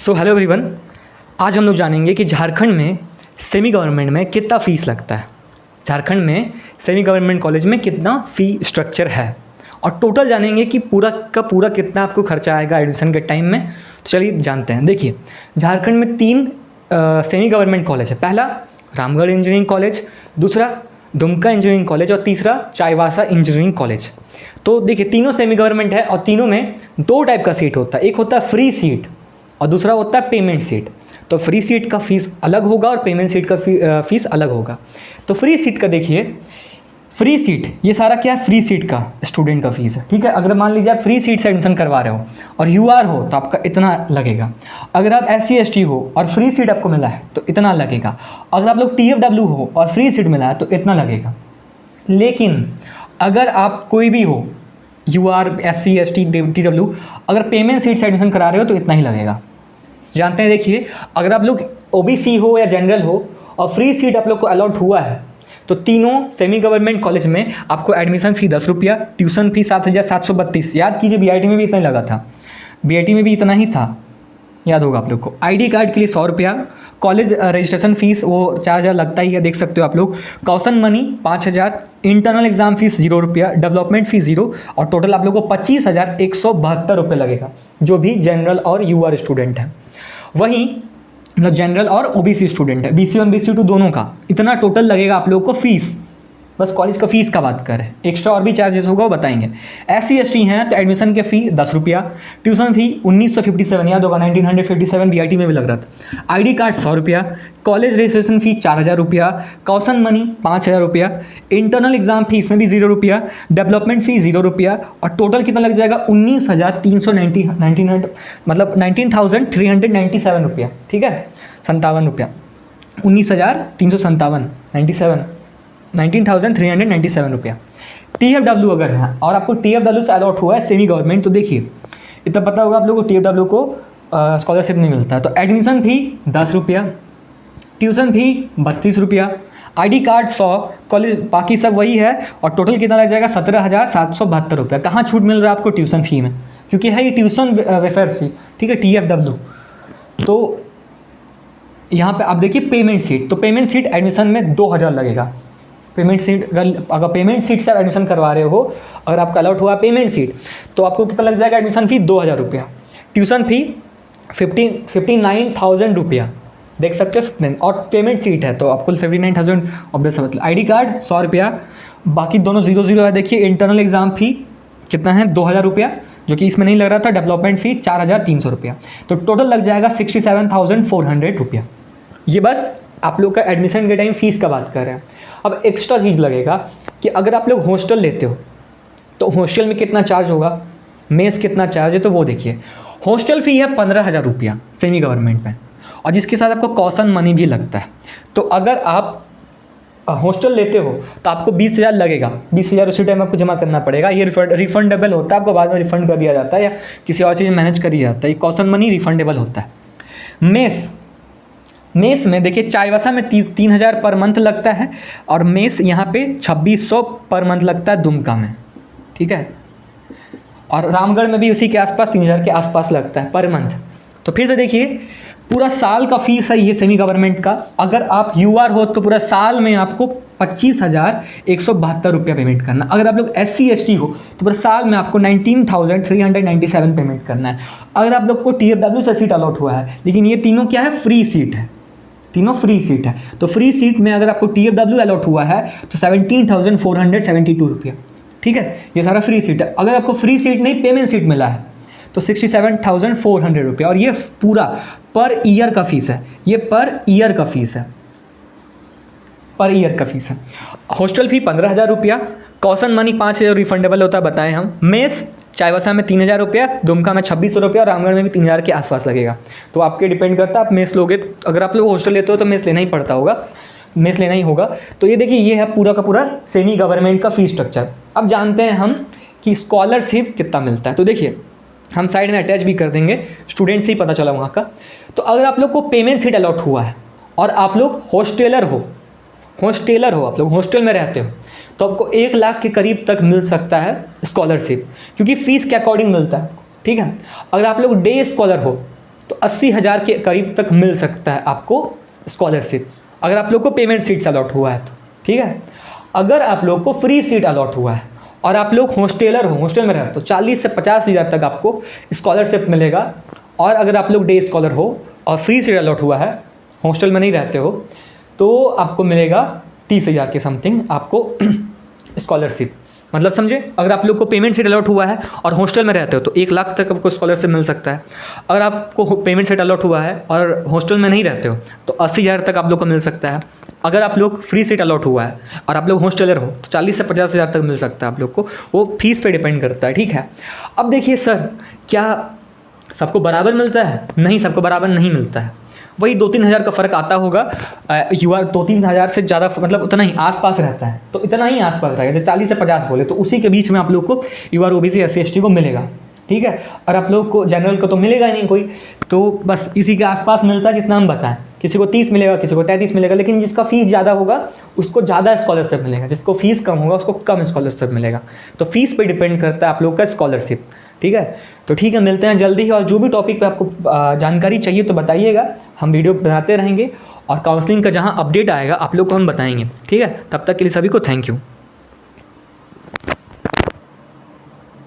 So hello everyone, आज हम लोग जानेंगे कि झारखंड में सेमी गवर्नमेंट में कितना फ़ीस लगता है। झारखंड में सेमी गवर्नमेंट कॉलेज में कितना फ़ी स्ट्रक्चर है और टोटल जानेंगे कि पूरा का पूरा कितना आपको खर्चा आएगा एडमिशन के टाइम में। तो चलिए जानते हैं। देखिए, झारखंड में तीन सेमी गवर्नमेंट कॉलेज है। पहला रामगढ़ इंजीनियरिंग कॉलेज, दूसरा दुमका इंजीनियरिंग कॉलेज और तीसरा चाईबासा इंजीनियरिंग कॉलेज। तो देखिए, तीनों सेमी गवर्नमेंट है और तीनों में दो टाइप का सीट होता है। एक होता है फ्री सीट और दूसरा होता है पेमेंट सीट। तो फ्री सीट का फ़ीस अलग होगा और पेमेंट सीट का फ़ीस अलग होगा। तो फ्री सीट का देखिए, फ्री सीट ये सारा क्या है, फ्री सीट का स्टूडेंट का फ़ीस है। ठीक है, अगर मान लीजिए आप फ्री सीट से एडमिशन करवा रहे हो और यूआर हो तो आपका इतना लगेगा। अगर आप SC ST हो और फ्री सीट आपको मिला है तो इतना लगेगा। अगर आप लोग TFW हो और फ्री सीट मिला है तो इतना लगेगा। लेकिन अगर आप कोई भी हो, UR SC ST TW, अगर पेमेंट सीट से एडमिशन करा रहे हो तो इतना ही लगेगा। जानते हैं, देखिए, अगर आप लोग OBC हो या जनरल हो और फ्री सीट आप लोग को अलॉट हुआ है तो तीनों सेमी गवर्नमेंट कॉलेज में आपको एडमिशन फ़ी 10 रुपया, ट्यूशन फ़ी 7,732। याद कीजिए, BIT में भी इतना ही लगा था, BIT में भी इतना ही था, याद होगा आप लोग को। ID कार्ड के लिए 100 रुपया, कॉलेज रजिस्ट्रेशन फ़ीस वो 4,000 लगता ही है, देख सकते हो आप लोग। Caution money 5,000, internal exam fees 0 रुपया, डेवलपमेंट फ़ीस 0 और टोटल आप लोग को 25,172 रुपये लगेगा, जो भी जनरल और UR स्टूडेंट है। वहीं मतलब जनरल और OBC स्टूडेंट है, BC1 BC2 दोनों का इतना टोटल लगेगा आप लोग को फ़ीस। बस कॉलेज का फ़ीस का बात करें, एक्स्ट्रा और भी चार्जेस होगा वो बताएंगे। SC ST हैं तो एडमिशन के फ़ी 10 रुपया, ट्यूशन फ़ी 1957, याद होगा 1957 BIT में भी लग रहा था। ID कार्ड 100 रुपया, कॉलेज रजिस्ट्रेशन फ़ी 4,000 रुपया, कॉशन मनी 5,000 रुपया, इंटरनल एग्जाम फीस में भी 0 रुपया, डेवलपमेंट फ़ी 0 रुपया और टोटल कितना लग जाएगा 19,399 मतलब 19,397 रुपया। ठीक है, 57 रुपया, 19,397 रुपया। TFW अगर है और आपको TFW से अलॉट हुआ है सेमी गवर्नमेंट, तो देखिए इतना पता होगा आप लोगों को TFW को स्कॉलरशिप नहीं मिलता है। तो एडमिशन फ़ी 10 रुपया, ट्यूशन फ़ी 32 रुपया, ID कार्ड 100, कॉलेज बाकी सब वही है और टोटल कितना लग जाएगा 17,772 रुपया। कहाँ छूट मिल रहा है आपको ट्यूशन फ़ी में, क्योंकि है ये ट्यूशन वेलफेयर फ़ी। ठीक है, TFW। तो यहाँ पे आप देखिए पेमेंट सीट, तो पेमेंट सीट एडमिशन में 2,000 लगेगा। पेमेंट सीट अगर पेमेंट सीट से एडमिशन करवा रहे हो, अगर आपका अलॉट हुआ पेमेंट सीट, तो आपको कितना लग जाएगा एडमिशन फ़ी 2,000 रुपया, ट्यूशन फ़ी 59,000 रुपया, देख सकते हो 15, और पेमेंट सीट है तो आपको 59,000 ऑब्वियस मतलब। ID कार्ड 100 रुपया, बाकी दोनों 0 है। देखिए, इंटरनल एग्जाम फ़ी कितना है 2,000 रुपया, जो कि इसमें नहीं लग रहा था। डेवलपमेंट फ़ी 4,300 रुपया, तो टोटल लग जाएगा 67,400 रुपया। ये बस आप लोग का एडमिशन के टाइम फ़ीस का बात कर रहे हैं। अब एक्स्ट्रा चीज़ लगेगा कि अगर आप लोग हॉस्टल लेते हो तो हॉस्टल में कितना चार्ज होगा, मेस कितना चार्ज है, तो वो देखिए। हॉस्टल फ़ी है 15,000 रुपया सेमी गवर्नमेंट में, और जिसके साथ आपको कॉशन मनी भी लगता है। तो अगर आप हॉस्टल लेते हो तो आपको 20,000 लगेगा। 20,000 उसी टाइम आपको जमा करना पड़ेगा। ये रिफंडेबल होता है, आपको बाद में रिफंड कर दिया जाता है या किसी और चीज़ मैनेज कर दिया जाता है। ये कॉशन मनी रिफंडेबल होता है। मेस में देखिए, चाईबासा में 3,000 पर मंथ लगता है और मेस यहाँ पे 2,600 पर मंथ लगता है दुमका में। ठीक है, और रामगढ़ में भी उसी के आसपास 3,000 के आसपास लगता है पर मंथ। तो फिर से देखिए, पूरा साल का फ़ीस है ये सेमी गवर्नमेंट का। अगर आप UR हो तो पूरा साल में आपको 25,172 रुपया पेमेंट करना। अगर आप लोग SC ST हो तो पूरा साल में आपको 19,397 पेमेंट करना है। अगर आप लोग को TFW से सीट अलॉट हुआ है, लेकिन ये तीनों क्या है, फ्री सीट है, तीनों फ्री सीट है। तो फ्री सीट में अगर आपको TFW अलॉट हुआ है तो 17,472 रुपया। ठीक है, ये सारा फ्री सीट है। अगर आपको फ्री सीट नहीं पेमेंट सीट मिला है तो 67,400 रुपया, और ये पूरा पर ईयर का फीस है। ये पर ईयर का फीस है, पर ईयर का फीस है। हॉस्टल फ़ी 15,000 रुपया, कॉशन मनी 5,000 रिफंडेबल होता है, बताएं हम। मेस चाईबासा में 3,000 रुपया, दुमका में 2,600 रुपया और रामगढ़ में भी 3,000 के आसपास लगेगा। तो आपके डिपेंड करता है आप मेस लोगे। अगर आप लोग हॉस्टल लेते हो तो मेस लेना ही पड़ता होगा, मेस लेना ही होगा। तो ये देखिए, ये है पूरा का पूरा सेमी गवर्नमेंट का फ़ीस स्ट्रक्चर। अब जानते हैं हम कि स्कॉलरशिप कितना मिलता है। तो देखिए, हम साइड में अटैच भी कर देंगे, स्टूडेंट से ही पता चला वहाँ का। तो अगर आप लोग को पेमेंट सीट अलॉट हुआ है और आप लोग हॉस्टेलर हो, आप लोग हॉस्टल में रहते हो, तो आपको 1 लाख के करीब तक मिल सकता है स्कॉलरशिप, क्योंकि फ़ीस के अकॉर्डिंग मिलता है। ठीक है, अगर आप लोग डे स्कॉलर हो तो 80,000 के करीब तक मिल सकता है आपको स्कॉलरशिप, अगर आप लोग को पेमेंट सीट्स अलॉट हुआ है तो, ठीक है। अगर आप लोग को फ्री सीट अलॉट हुआ है और आप लोग हॉस्टेलर हो, हॉस्टल में रहते हो, तो 40 से 50,000 तक आपको स्कॉलरशिप मिलेगा। और अगर आप लोग डे स्कॉलर हो और फ्री सीट अलॉट हुआ है, हॉस्टल में नहीं रहते हो, तो आपको मिलेगा 30,000 के समथिंग आपको स्कॉलरशिप। मतलब समझे, अगर आप लोग को पेमेंट सीट अलॉट हुआ है और हॉस्टल में रहते हो तो 1 लाख तक आपको स्कॉलरशिप मिल सकता है। अगर आपको पेमेंट सीट अलॉट हुआ है और हॉस्टल में नहीं रहते हो तो 80,000 तक आप लोग को मिल सकता है। अगर आप लोग फ्री सीट अलॉट हुआ है और आप लोग हॉस्टलर हो तो 40 से 50,000 तक मिल सकता है आप लोग को, वो फीस पे डिपेंड करता है, ठीक है। अब देखिए सर, क्या सबको बराबर मिलता है? नहीं, सबको बराबर नहीं मिलता है। वही 2-3 हज़ार का फ़र्क आता होगा। युवा 2-3 हज़ार से ज़्यादा, मतलब उतना ही आसपास रहता है, तो इतना ही आसपास रहेगा। जैसे 40 से 50 बोले तो उसी के बीच में आप लोग को युवा ओबीसी SC ST को मिलेगा, ठीक है। और आप लोग को जनरल को तो मिलेगा ही नहीं कोई, तो बस इसी के आसपास मिलता है जितना हम बताएं। किसी को 30 मिलेगा, किसी को 33 मिलेगा, लेकिन जिसका फीस ज़्यादा होगा उसको ज़्यादा स्कॉलरशिप मिलेगा, जिसको फीस कम होगा उसको कम स्कॉलरशिप मिलेगा। तो फीस पे डिपेंड करता है आप लोग का स्कॉलरशिप, ठीक है। तो ठीक है, मिलते हैं जल्दी ही। और जो भी टॉपिक पे आपको जानकारी चाहिए तो बताइएगा, हम वीडियो बनाते रहेंगे और काउंसलिंग का जहाँ अपडेट आएगा आप लोग को हम बताएंगे, ठीक है। तब तक के लिए सभी को थैंक यू।